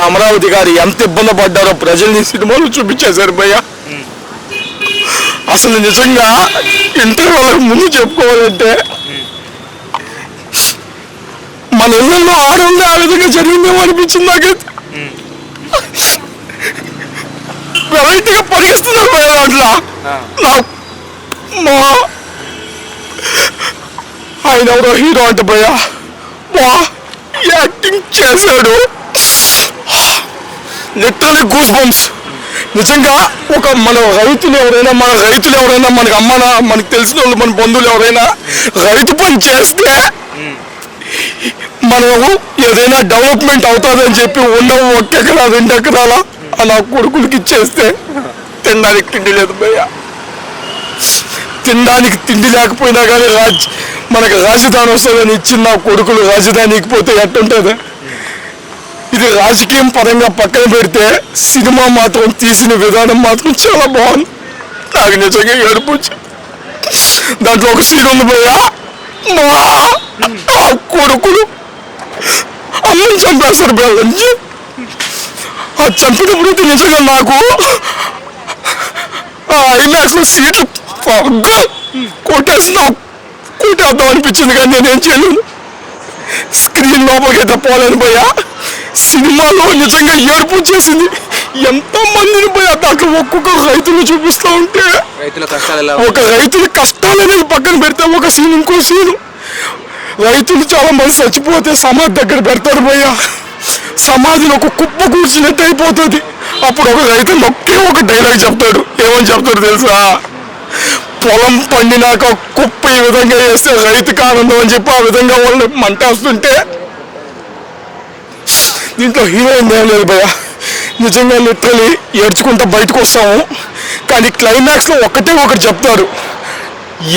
అమరావతి గారు ఎంత ఇబ్బంది పడ్డారో ప్రజల్ని సినిమాలు చూపించేశారు భయ్య. అసలు నిజంగా ఇంటర్వ్యూలకు ముందు చెప్పుకోవాలంటే మన ఇళ్ళల్లో ఆడవాళ్ళు ఆ విధంగా జరిగిందేమో అనిపించింది నాకైతే. వెరైటీగా పరిగిస్తున్నారు భయ్య దాంట్లో. ఆయన ఎవరో హీరో అంటే భయ్య యాక్టింగ్ చేశాడు. Literally goose bumps. నిజంగా ఒక మన రైతులు ఎవరైనా మనకు మనకు తెలిసిన వాళ్ళు మన బంధువులు ఎవరైనా రైతు పని చేస్తే మనం ఏదైనా డెవలప్మెంట్ అవుతుందని చెప్పి ఉండవు 1 ఎకరా 2 ఎకరాల అలా కొడుకులకి ఇచ్చేస్తే తినడానికి తిండి లేదు భయ్య. తినడానికి తిండి లేకపోయినా కానీ మనకు రాజధాని వస్తుందని ఇచ్చిన నా కొడుకులు రాజధానికి పోతే ఎట్టుంటుంది. ఇది రాజకీయం పరంగా పక్కన పెడితే సినిమా మాత్రం తీసిన విధానం మాత్రం చాలా బాగుంది. నాకు నిజంగా ఏడుపు దాంట్లో ఒక సీన్ ఉంది భయ్య. మా కొడుకులు అమ్మని చంపేస్తారు భయ్య. అది చంపినప్పుడు నిజంగా నాకు ఐమాక్స్ లో సీట్లు కొట్టేద్దాం అనిపించింది, కానీ నేనేం చేయలేను. స్క్రీన్ లోపలికి అయితే పోలేను భయ్య. సినిమాలో నిజంగా ఏడుపు వచ్చేసింది. ఎంతో మందిని భయ్య దాంట్లో ఒక్కొక్క రైతులు చూపిస్తూ ఉంటే ఒక రైతుల కష్టాలు అనేది పక్కన పెడితే ఒక సీన్ ఇంకో సీను రైతులు చాలా మంది చచ్చిపోతే సమాధి దగ్గర పెడతారు భయ్య. సమాధిలో ఒక కుప్ప కూర్చున్నట్టు అయిపోతుంది. అప్పుడు ఒక రైతు ఒకే ఒక డైలాగ్ చెప్తాడు. ఏమని చెప్తాడు తెలుసా? పొలం పండినాక కుప్ప ఈ విధంగా వేస్తే రైతుకి ఆనందం అని చెప్పి ఆ విధంగా వాళ్ళు మంటేస్తుంటే దీంట్లో హీరోయిన్ ఏం లేదు భయ్య. నిజంగా లిటరలీ ఏడ్చుకుంటా బయటకు వస్తాము. కానీ క్లైమాక్స్లో ఒకటి చెప్తారు.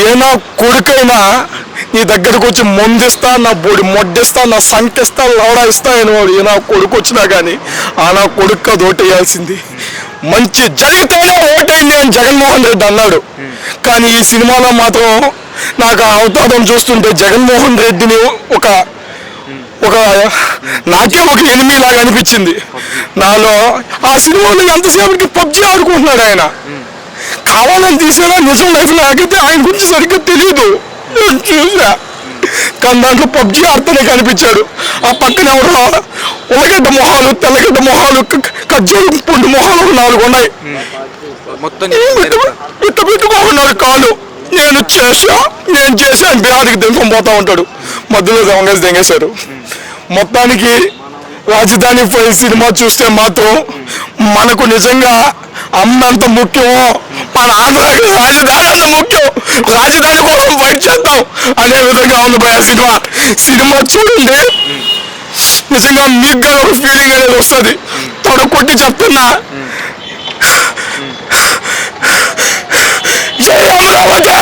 ఏ నా కొడుకైనా నీ దగ్గరకు వచ్చి మొందిస్తా, నా బొడి మొడ్డిస్తా, నా సంకిస్తా, లవడా ఇస్తా అని వాడు ఏ నా కొడుకు వచ్చినా కానీ ఆ నా కొడుకు అది ఓటేయాల్సింది. మంచి జరిగితేనే ఓటైంది అని జగన్మోహన్ రెడ్డి అన్నాడు. కానీ ఈ సినిమాలో మాత్రం నాకు ఆ అవతారం చూస్తుంటే జగన్మోహన్ రెడ్డిని ఒక నాకే ఒక ఎనిమి లాగా అనిపించింది నాలో. ఆ సినిమాలో ఎంతసేపటికి పబ్జీ ఆడుకుంటున్నాడు ఆయన. కావాలని తీసేలా నిజం లైఫ్ నాకైతే ఆయన గురించి సరిగ్గా తెలియదు, చూసా. కానీ దాంట్లో పబ్జీ ఆడుతూనే కనిపించాడు. ఆ పక్కన ఎవరో ఉల్లగడ్డ మొహాలు, తెల్లగడ్డ మొహాలు, ఖర్జూరు పుండు మొహాలు 4 ఉన్నాయి. ఇట్ట పెట్టుకోకున్నాడు కాలు. నేను చేశాను బిహార్కి దింపం పోతా ఉంటాడు. మధ్యలో దెంగేశారు. మొత్తానికి రాజధాని ఫైల్ సినిమా చూస్తే మాత్రం మనకు నిజంగా అమ్మంత ముఖ్యమో మన ఆంధ్రాకి రాజధాని అంత ముఖ్యం. రాజధాని కోసం ఫైట్ చేద్దాం అనే విధంగా ఉంది భయ సినిమా చూడండి. నిజంగా మీకు ఒక ఫీలింగ్ అనేది వస్తుంది. కొట్టి చెప్తున్నా, జై అమరావతి.